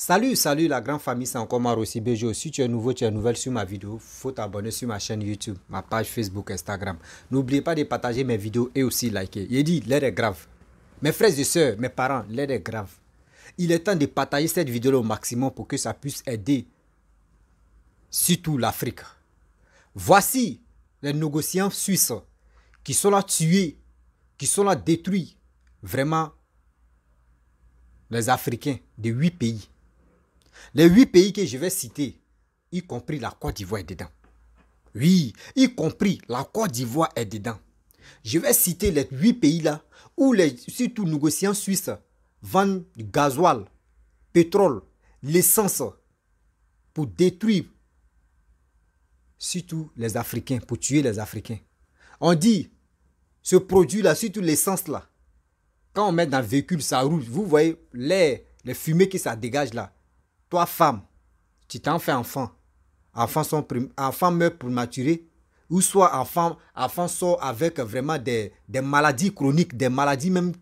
Salut la grande famille, c'est encore moi Rossi Bejo. Si tu es nouveau, tu es nouvelle sur ma vidéo, faut t'abonner sur ma chaîne YouTube, ma page Facebook, Instagram. N'oubliez pas de partager mes vidéos et aussi liker. Il dit, l'aide est grave. Mes frères et sœurs, mes parents, l'aide est grave. Il est temps de partager cette vidéo au maximum pour que ça puisse aider surtout l'Afrique. Voici les négociants suisses qui sont là tués, qui sont là détruits. Vraiment, les Africains de 8 pays. Les 8 pays que je vais citer, y compris la Côte d'Ivoire est dedans. Oui, y compris la Côte d'Ivoire est dedans. Je vais citer les 8 pays là où les surtout négociants suisses vendent du gasoil, pétrole, l'essence pour détruire surtout les Africains, pour tuer les Africains. On dit, ce produit là, surtout l'essence là, quand on met dans le véhicule, ça roule. Vous voyez les fumées que ça dégage là. Toi, femme, tu t'en fais enfant. Enfant meurt prématuré. Ou soit enfant sort avec vraiment des maladies chroniques, des maladies même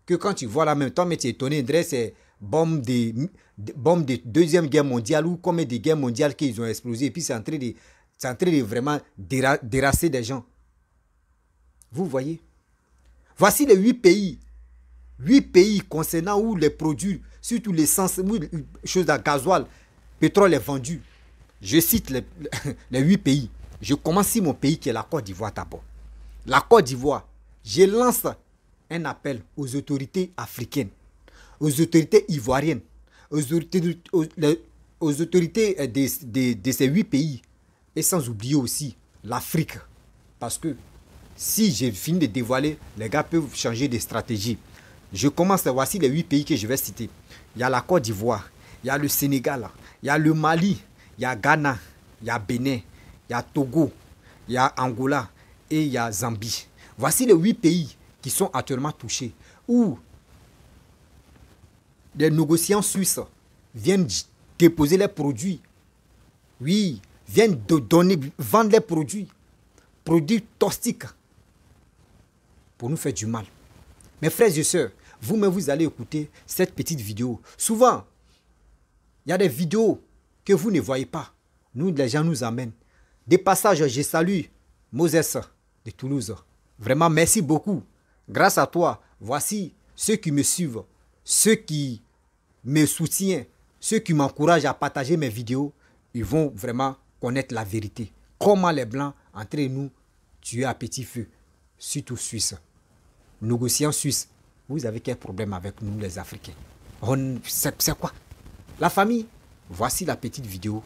que quand tu vois là même temps, mais tu es étonné, c'est bombe de Deuxième Guerre mondiale ou comme des guerres mondiales qu'ils ont explosé. Et puis c'est en train de vraiment déracer des gens. Vous voyez? Voici les 8 pays. 8 pays concernant où les produits, surtout l'essence, choses à gasoil, pétrole est vendu. Je cite les 8 pays. Je commence sur mon pays qui est la Côte d'Ivoire d'abord. La Côte d'Ivoire, je lance un appel aux autorités africaines, aux autorités ivoiriennes, aux autorités de ces 8 pays. Et sans oublier aussi l'Afrique. Parce que si j'ai fini de dévoiler, les gars peuvent changer de stratégie. Je commence, voici les 8 pays que je vais citer. Il y a la Côte d'Ivoire, il y a le Sénégal, il y a le Mali, il y a Ghana, il y a Bénin, il y a Togo, il y a Angola et il y a Zambie. Voici les 8 pays qui sont actuellement touchés, où les négociants suisses viennent déposer les produits. Oui, viennent vendre les produits toxiques pour nous faire du mal. Mes frères et sœurs, vous-même vous allez écouter cette petite vidéo. Souvent, il y a des vidéos que vous ne voyez pas. Nous, les gens nous amènent. Des passages, je salue Moses de Toulouse. Vraiment, merci beaucoup. Grâce à toi, voici ceux qui me suivent, ceux qui me soutiennent, ceux qui m'encouragent à partager mes vidéos. Ils vont vraiment connaître la vérité. Comment les Blancs, entre nous, tuer à petit feu, surtout Suisse. Négociants suisses, vous avez quel problème avec nous les Africains? C'est quoi? La famille? Voici la petite vidéo.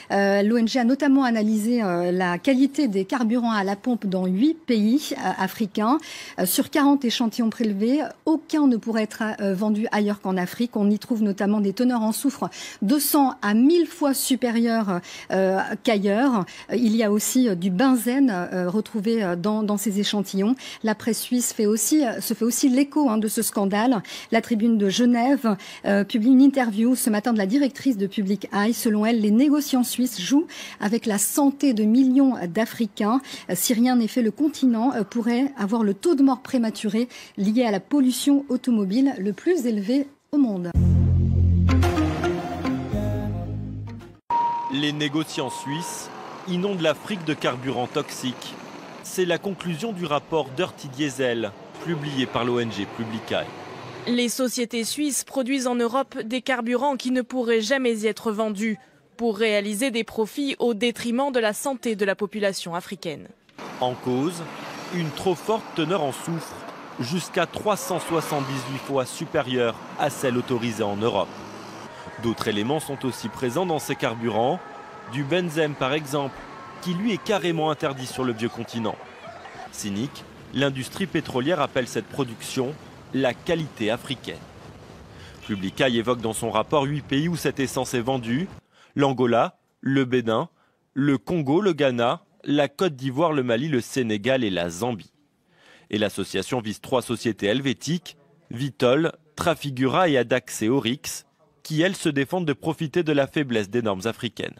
L'ONG a notamment analysé la qualité des carburants à la pompe dans 8 pays africains. Sur 40 échantillons prélevés, aucun ne pourrait être vendu ailleurs qu'en Afrique. On y trouve notamment des teneurs en soufre 200 à 1000 fois supérieures qu'ailleurs. Il y a aussi du benzène retrouvé dans ces échantillons. La presse suisse se fait aussi l'écho de ce scandale. La Tribune de Genève publie une interview ce matin de la directrice de Public Eye. Selon elle, les négociants suisses joue avec la santé de millions d'Africains. Si rien n'est fait, le continent pourrait avoir le taux de mort prématuré lié à la pollution automobile le plus élevé au monde. Les négociants suisses inondent l'Afrique de carburants toxiques. C'est la conclusion du rapport Dirty Diesel, publié par l'ONG Public Eye. Les sociétés suisses produisent en Europe des carburants qui ne pourraient jamais y être vendus, pour réaliser des profits au détriment de la santé de la population africaine. En cause, une trop forte teneur en soufre, jusqu'à 378 fois supérieure à celle autorisée en Europe. D'autres éléments sont aussi présents dans ces carburants, du benzène par exemple, qui lui est carrément interdit sur le vieux continent. Cynique, l'industrie pétrolière appelle cette production la qualité africaine. Public Eye évoque dans son rapport 8 pays où cette essence est vendue: l'Angola, le Bénin, le Congo, le Ghana, la Côte d'Ivoire, le Mali, le Sénégal et la Zambie. Et l'association vise 3 sociétés helvétiques, Vitol, Trafigura et Adax et Oryx, qui elles se défendent de profiter de la faiblesse des normes africaines.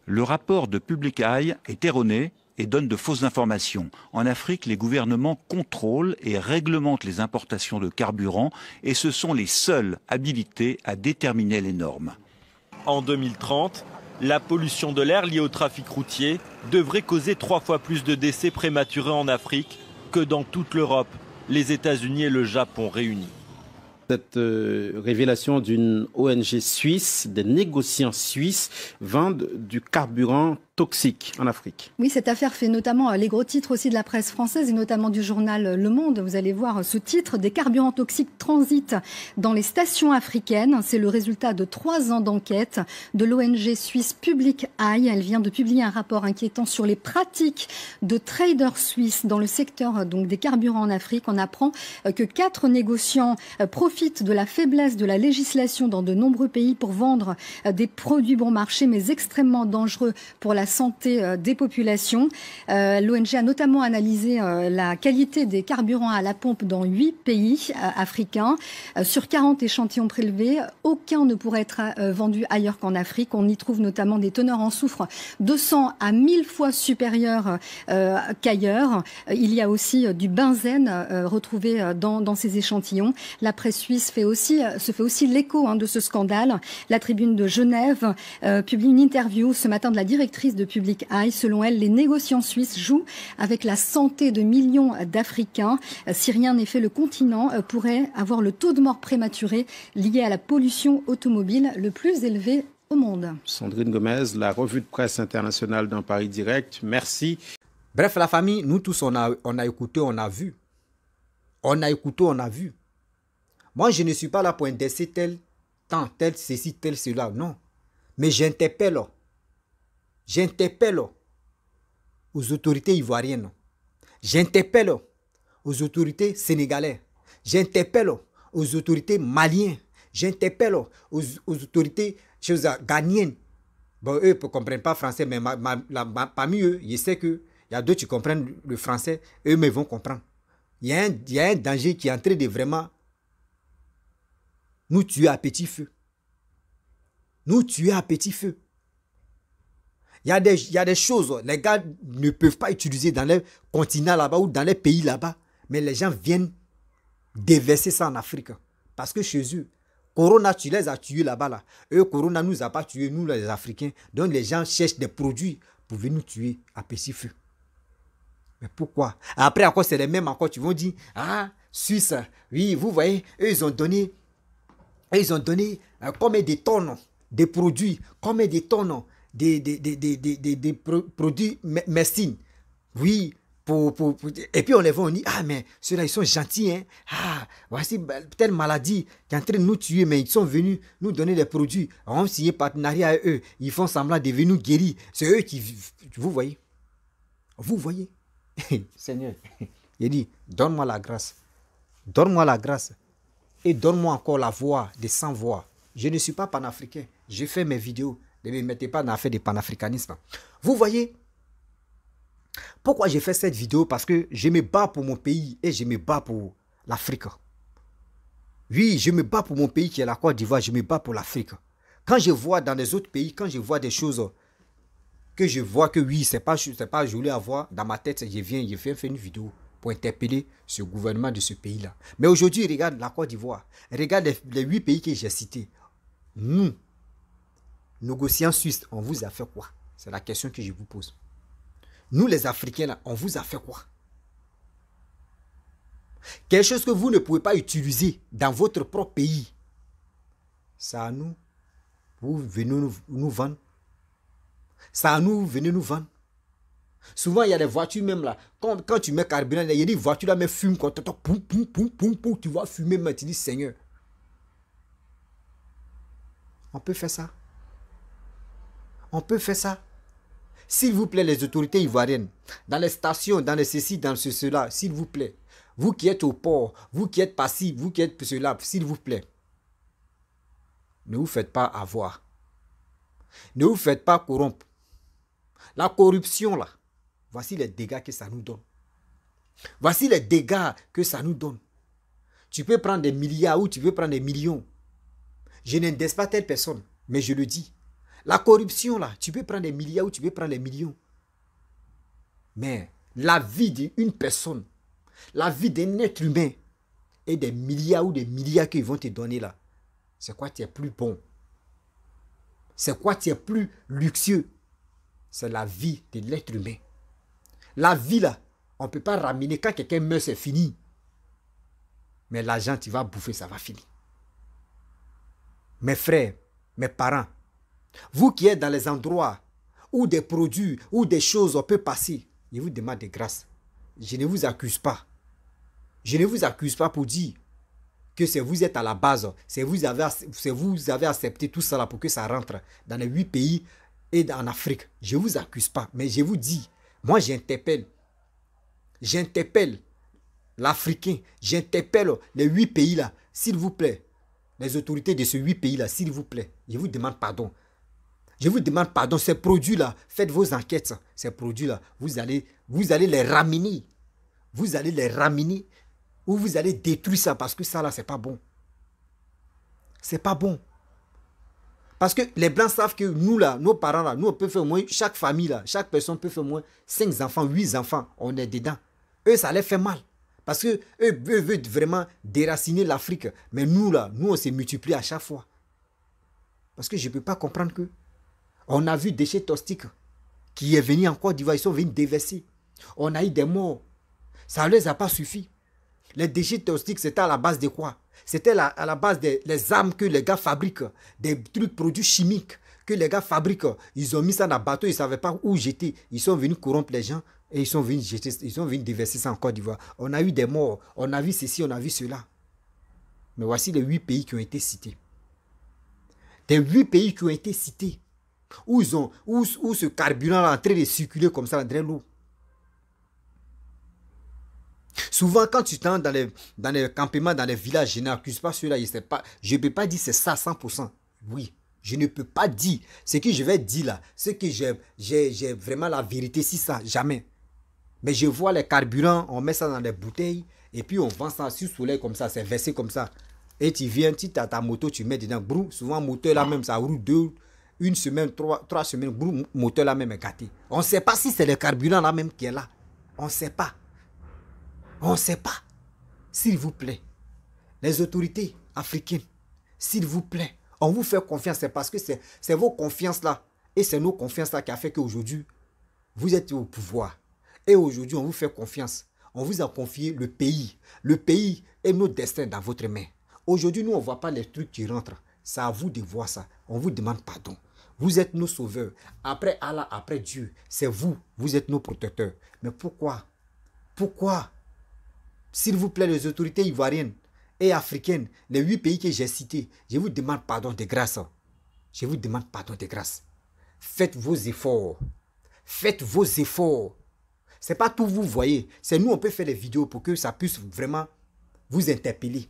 Le rapport de Public Eye est erroné et donne de fausses informations. En Afrique, les gouvernements contrôlent et réglementent les importations de carburant et ce sont les seuls habilités à déterminer les normes. En 2030, la pollution de l'air liée au trafic routier devrait causer 3 fois plus de décès prématurés en Afrique que dans toute l'Europe, les États-Unis et le Japon réunis. Cette révélation d'une ONG suisse, des négociants suisses vendent du carburant toxique en Afrique. Oui, cette affaire fait notamment les gros titres aussi de la presse française et notamment du journal Le Monde. Vous allez voir ce titre, des carburants toxiques transitent dans les stations africaines. C'est le résultat de 3 ans d'enquête de l'ONG suisse Public Eye. Elle vient de publier un rapport inquiétant sur les pratiques de traders suisses dans le secteur donc des carburants en Afrique. On apprend que 4 négociants profitent de la faiblesse de la législation dans de nombreux pays pour vendre des produits bon marché mais extrêmement dangereux pour la santé des populations. L'ONG a notamment analysé la qualité des carburants à la pompe dans 8 pays africains. Sur 40 échantillons prélevés, aucun ne pourrait être vendu ailleurs qu'en Afrique. On y trouve notamment des teneurs en soufre 200 à 1000 fois supérieures qu'ailleurs. Il y a aussi du benzène retrouvé dans ces échantillons. La presse suisse se fait aussi l'écho de ce scandale. La Tribune de Genève publie une interview ce matin de la directrice de Public Eye. Selon elle, les négociants suisses jouent avec la santé de millions d'Africains. Si rien n'est fait, le continent pourrait avoir le taux de mort prématuré lié à la pollution automobile le plus élevé au monde. Sandrine Gomez, la revue de presse internationale dans Paris Direct. Merci. Bref, la famille, nous tous, on a écouté, on a vu. On a écouté, on a vu. Moi, je ne suis pas là pour indexer tel, ceci, tel, cela. Non. Mais j'interpelle aux autorités ivoiriennes. J'interpelle aux autorités sénégalaises. J'interpelle aux autorités maliennes. J'interpelle aux autorités ghanéennes. Bon, eux ne comprennent pas français, mais parmi eux, je sais qu'il y a d'autres qui comprennent le français. Eux, mais vont comprendre. Il y a un danger qui est en train de vraiment nous tuer à petit feu. Nous tuer à petit feu. Il y a des choses, les gars ne peuvent pas utiliser dans les continents là-bas ou dans les pays là-bas, mais les gens viennent déverser ça en Afrique. Parce que chez eux, Corona, tu les as tués là-bas. Là. Eux, Corona ne nous a pas tués, nous les Africains. Donc les gens cherchent des produits pour venir nous tuer à petit feu. Mais pourquoi? Après encore, c'est les mêmes encore, tu vont dire, ah, Suisse, oui, vous voyez, eux, ils ont donné combien de tonnes de produits, combien de tonnes des produits médecine. Oui, et puis on les voit, on dit, ah, mais ceux-là, ils sont gentils, hein. Ah, voici telle maladie qui est en train de nous tuer, mais ils sont venus nous donner des produits. On a signé partenariat avec eux. Ils font semblant de venir nous guérir. C'est eux qui... Vous voyez? Vous voyez? Seigneur, il dit, donne-moi la grâce. Donne-moi la grâce. Et donne-moi encore la voix des sans-voix. Je ne suis pas panafricain. Je fais mes vidéos. Ne me mettez pas dans l'affaire de panafricanisme. Vous voyez, pourquoi j'ai fait cette vidéo? Parce que je me bats pour mon pays et je me bats pour l'Afrique. Oui, je me bats pour mon pays qui est la Côte d'Ivoire. Je me bats pour l'Afrique. Quand je vois dans les autres pays, quand je vois des choses que je vois que oui, c'est pas joli à voir, dans ma tête, je viens faire une vidéo pour interpeller ce gouvernement de ce pays-là. Mais aujourd'hui, regarde la Côte d'Ivoire. Regarde les 8 pays que j'ai cités. Nous, négociants suisses, on vous a fait quoi? C'est la question que je vous pose. Nous, les Africains, là, on vous a fait quoi? Quelque chose que vous ne pouvez pas utiliser dans votre propre pays. C'est à nous. Vous venez nous vendre. C'est à nous, venez nous vendre. Souvent, il y a des voitures même là. Quand tu mets carburant, il y a des voitures là, mais fument. Quand tu vas fumer, mais tu dis Seigneur. On peut faire ça. On peut faire ça. S'il vous plaît, les autorités ivoiriennes, dans les stations, dans les ceci, dans cela, s'il vous plaît. Vous qui êtes au port, vous qui êtes passifs, vous qui êtes cela, s'il vous plaît. Ne vous faites pas avoir. Ne vous faites pas corrompre. La corruption là, voici les dégâts que ça nous donne. Voici les dégâts que ça nous donne. Tu peux prendre des milliards ou tu peux prendre des millions. Je n'indexe pas telle personne, mais je le dis. La corruption là, tu peux prendre des milliards ou tu peux prendre des millions. Mais la vie d'une personne, la vie d'un être humain et des milliards ou des milliards qu'ils vont te donner là, c'est quoi qui est plus bon? C'est quoi qui est plus luxueux? C'est la vie de l'être humain. La vie là, on ne peut pas ramener. Quand quelqu'un meurt, c'est fini. Mais l'argent, tu vas bouffer, ça va finir. Mes frères, mes parents, vous qui êtes dans les endroits où des produits, où des choses, on peut passer, je vous demande de grâce. Je ne vous accuse pas. Je ne vous accuse pas pour dire que c'est vous êtes à la base, c'est vous avez accepté tout ça là pour que ça rentre dans les 8 pays et en Afrique. Je ne vous accuse pas, mais je vous dis, moi j'interpelle l'Africain, j'interpelle les 8 pays là, s'il vous plaît, les autorités de ces 8 pays là, s'il vous plaît, je vous demande pardon. Je vous demande pardon, ces produits là, faites vos enquêtes, ces produits là, vous allez les ramener. Vous allez les ramener ou vous allez détruire ça parce que ça là, c'est pas bon. C'est pas bon. Parce que les Blancs savent que nous là, nos parents là, nous on peut faire au moins, chaque famille là, chaque personne peut faire au moins 5 enfants, 8 enfants, on est dedans. Eux, ça les fait mal. Parce que eux veulent vraiment déraciner l'Afrique. Mais nous là, nous on se multiplie à chaque fois. Parce que je ne peux pas comprendre que on a vu déchets toxiques qui est venu en Côte d'Ivoire, ils sont venus déverser. On a eu des morts. Ça ne les a pas suffi. Les déchets toxiques, c'était à la base de quoi? C'était à la base des armes que les gars fabriquent, des trucs, produits chimiques que les gars fabriquent. Ils ont mis ça dans le bateau, ils ne savaient pas où jeter. Ils sont venus corrompre les gens et ils sont venus jeter, ils sont venus déverser ça en Côte d'Ivoire. On a eu des morts, on a vu ceci, on a vu cela. Mais voici les 8 pays qui ont été cités. Des 8 pays qui ont été cités. Où ce carburant est en train de circuler comme ça dans l'eau. Souvent, quand tu t'en dans les campements, dans les villages, je n'accuse pas ceux-là. Je ne peux pas dire c'est ça 100%. Oui, je ne peux pas dire. Ce que je vais dire là, c'est que j'ai vraiment la vérité, si ça, jamais. Mais je vois les carburants, on met ça dans des bouteilles, et puis on vend ça sur le soleil comme ça, c'est versé comme ça. Et tu viens, tu as ta moto, tu mets dedans, brou, souvent moteur là même, ça roule 1 semaine, 3 semaines, brou, moteur là même est gâté. On ne sait pas si c'est le carburant là même qui est là. On ne sait pas. On ne sait pas. S'il vous plaît, les autorités africaines, s'il vous plaît, on vous fait confiance. C'est parce que c'est vos confiances là. Et c'est nos confiances là qui a fait qu'aujourd'hui, vous êtes au pouvoir. Et aujourd'hui, on vous fait confiance. On vous a confié le pays. Le pays est notre destin dans votre main. Aujourd'hui, nous, on ne voit pas les trucs qui rentrent. C'est à vous de voir ça. On vous demande pardon. Vous êtes nos sauveurs. Après Allah, après Dieu, c'est vous. Vous êtes nos protecteurs. Mais pourquoi? Pourquoi? S'il vous plaît, les autorités ivoiriennes et africaines, les 8 pays que j'ai cités, je vous demande pardon de grâce. Je vous demande pardon de grâce. Faites vos efforts. Faites vos efforts. Ce n'est pas tout vous voyez. C'est nous, on peut faire des vidéos pour que ça puisse vraiment vous interpeller.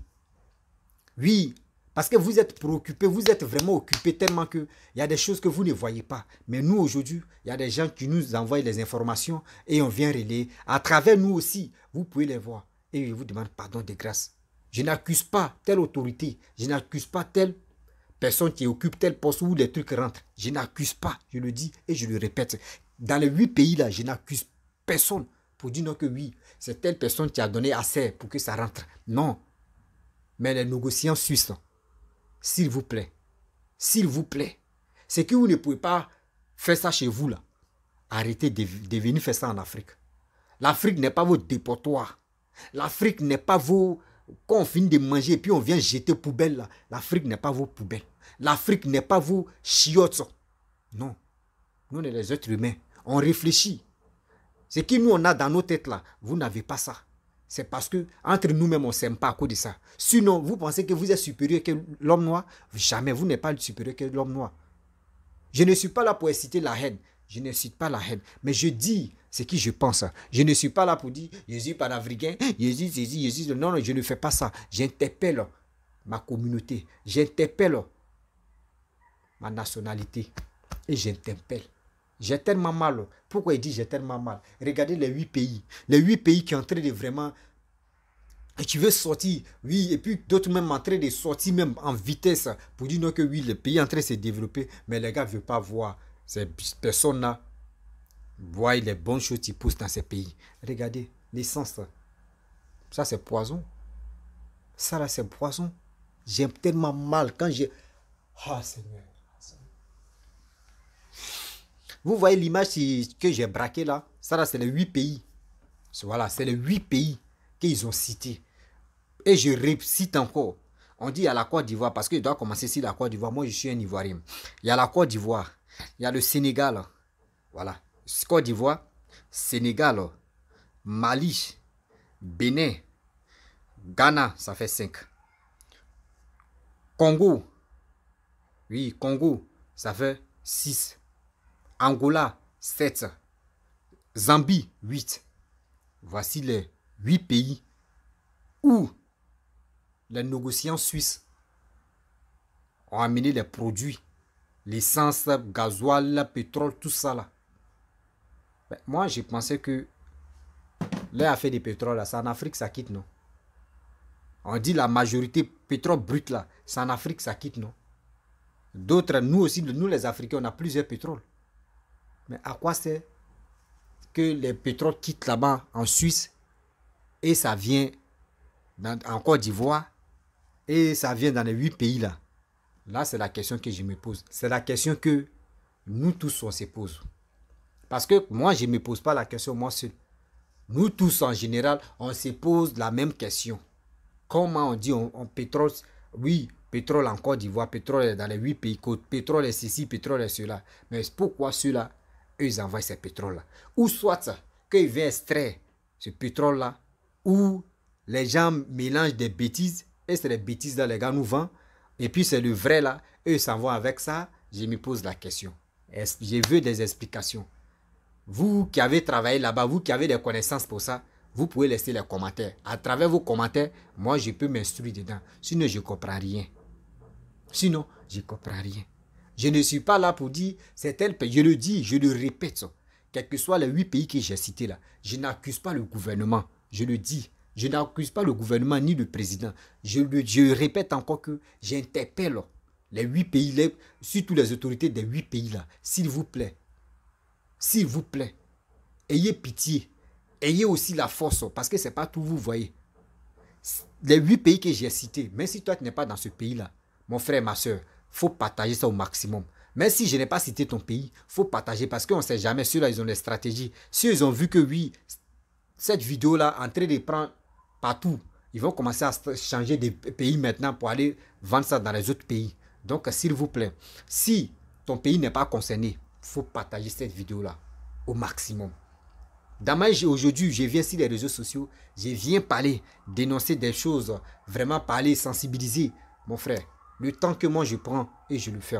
Oui, parce que vous êtes préoccupés, vous êtes vraiment occupés tellement qu'il y a des choses que vous ne voyez pas. Mais nous, aujourd'hui, il y a des gens qui nous envoient les informations et on vient relayer. À travers nous aussi, vous pouvez les voir. Et je vous demande pardon de grâce. Je n'accuse pas telle autorité. Je n'accuse pas telle personne qui occupe tel poste où les trucs rentrent. Je n'accuse pas. Je le dis et je le répète. Dans les 8 pays là, je n'accuse personne pour dire non que oui, c'est telle personne qui a donné assez pour que ça rentre. Non. Mais les négociants suisses, s'il vous plaît, c'est que vous ne pouvez pas faire ça chez vous là. Arrêtez de venir faire ça en Afrique. L'Afrique n'est pas votre dépotoir. L'Afrique n'est pas vos... Quand on finit de manger et puis on vient jeter poubelle là. L'Afrique n'est pas vos poubelles. L'Afrique n'est pas vos chiottes. Non. Nous, on est les êtres humains. On réfléchit. Ce que nous, on a dans nos têtes là, vous n'avez pas ça. C'est parce que entre nous-mêmes, on ne s'aime pas à cause de ça. Sinon, vous pensez que vous êtes supérieur que l'homme noir? Jamais, vous n'êtes pas supérieur que l'homme noir. Je ne suis pas là pour inciter la haine. Je ne cite pas la haine. Mais je dis ce que je pense. Je ne suis pas là pour dire je suis panafricain, je suis. Non, je ne fais pas ça. J'interpelle ma communauté. J'interpelle ma nationalité. Et j'interpelle. J'ai tellement mal. Pourquoi il dit j'ai tellement mal? Regardez les 8 pays. Les 8 pays qui sont en train de vraiment... Et tu veux sortir, oui, et puis d'autres même en train de sortir même en vitesse pour dire non que oui, le pays est en train de se développer, mais les gars ne veulent pas voir ces personnes-là voient les bonnes choses qui poussent dans ces pays. Regardez, l'essence, ça c'est poison. Ça là c'est poison. J'aime tellement mal quand j'ai... Ah Seigneur. Vous voyez l'image que j'ai braquée là? Ça là, c'est les 8 pays. Voilà, c'est les 8 pays qu'ils ont cités. Et je récite encore. On dit il y a la Côte d'Ivoire, parce qu'il doit commencer ici la Côte d'Ivoire. Moi, je suis un Ivoirien. Il y a la Côte d'Ivoire. Il y a le Sénégal. Voilà. Côte d'Ivoire, Sénégal, Mali, Bénin, Ghana, ça fait 5. Congo, oui, Congo, ça fait 6. Angola, 7. Zambie, 8. Voici les 8 pays où les négociants suisses ont amené les produits, l'essence, gasoil, pétrole, tout ça là. Ben, moi, je pensais que les affaires de pétrole, c'est en Afrique, ça quitte, non? On dit la majorité pétrole brut là, c'est en Afrique, ça quitte, non? D'autres, nous aussi, nous les Africains, on a plusieurs pétroles. Mais à quoi c'est que les pétroles quittent là-bas en Suisse et ça vient en Côte d'Ivoire et ça vient dans les 8 pays là? Là, c'est la question que je me pose. C'est la question que nous tous, on se pose. Parce que moi, je ne me pose pas la question moi seul. Nous tous, en général, on se pose la même question. Comment on dit on pétrole? Oui, pétrole en Côte d'Ivoire, pétrole dans les 8 pays côtes, pétrole est ceci, pétrole est cela. Mais pourquoi ceux-là, eux, ils envoient ces pétroles-là? Ou soit qu'ils viennent extraire ce pétrole-là, ou les gens mélangent des bêtises, et c'est les bêtises là, les gars nous vendent, et puis c'est le vrai là, eux s'en vont avec ça. Je me pose la question. Je veux des explications. Vous qui avez travaillé là-bas, vous qui avez des connaissances pour ça, vous pouvez laisser les commentaires. À travers vos commentaires, moi, je peux m'instruire dedans. Sinon, je ne comprends rien. Sinon, je ne comprends rien. Je ne suis pas là pour dire, c'est tel pays. Je le dis, je le répète. Quels que soient les 8 pays que j'ai cités là, je n'accuse pas le gouvernement. Je le dis. Je n'accuse pas le gouvernement ni le président. Je répète encore que j'interpelle les 8 pays, surtout les autorités des 8 pays là. S'il vous plaît, ayez pitié. Ayez aussi la force, parce que ce n'est pas tout, vous voyez. Les 8 pays que j'ai cités, même si toi tu n'es pas dans ce pays-là, mon frère, ma soeur, il faut partager ça au maximum. Même si je n'ai pas cité ton pays, il faut partager, parce qu'on ne sait jamais, ceux-là, ils ont des stratégies. Si ils ont vu que oui, cette vidéo-là, en train de prendre partout, ils vont commencer à changer de pays maintenant pour aller vendre ça dans les autres pays. Donc, s'il vous plaît, si ton pays n'est pas concerné, il faut partager cette vidéo-là au maximum. Aujourd'hui, je viens sur les réseaux sociaux, je viens parler, dénoncer des choses, vraiment parler, sensibiliser. Mon frère, le temps que moi je prends et je le fais.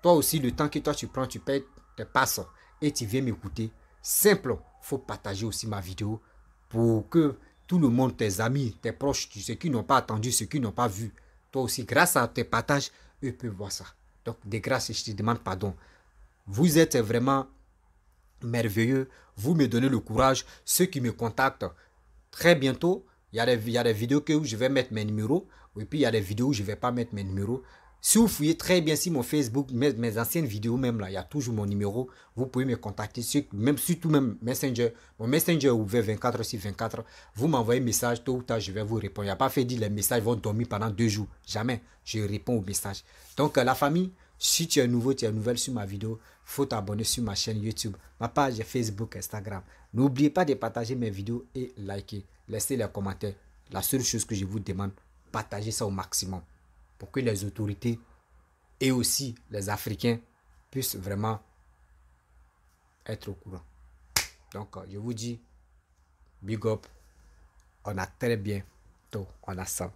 Toi aussi, le temps que toi tu prends, tu payes tes passes et tu viens m'écouter. Simple, il faut partager aussi ma vidéo pour que tout le monde, tes amis, tes proches, ceux qui n'ont pas attendu, ceux qui n'ont pas vu, toi aussi, grâce à tes partages, eux peuvent voir ça. Donc, de grâce, je te demande pardon. Vous êtes vraiment merveilleux, vous me donnez le courage. Ceux qui me contactent, très bientôt, il y a des vidéos où je vais mettre mes numéros, et puis il y a des vidéos où je ne vais pas mettre mes numéros. Si vous fouillez très bien sur mon Facebook, mes anciennes vidéos même là, il y a toujours mon numéro. Vous pouvez me contacter, surtout même Messenger. Mon Messenger est ouvert 24/24. Vous m'envoyez un message, tôt ou tard, je vais vous répondre. Il n'y a pas fait dire les messages vont dormir pendant 2 jours. Jamais. Je réponds aux messages. Donc la famille, si tu es nouveau, tu es nouvelle sur ma vidéo, il faut t'abonner sur ma chaîne YouTube, ma page Facebook, Instagram. N'oubliez pas de partager mes vidéos et liker. Laissez les commentaires. La seule chose que je vous demande, partagez ça au maximum pour que les autorités et aussi les Africains puissent vraiment être au courant. Donc, je vous dis, big up, on a très bien, on a ça.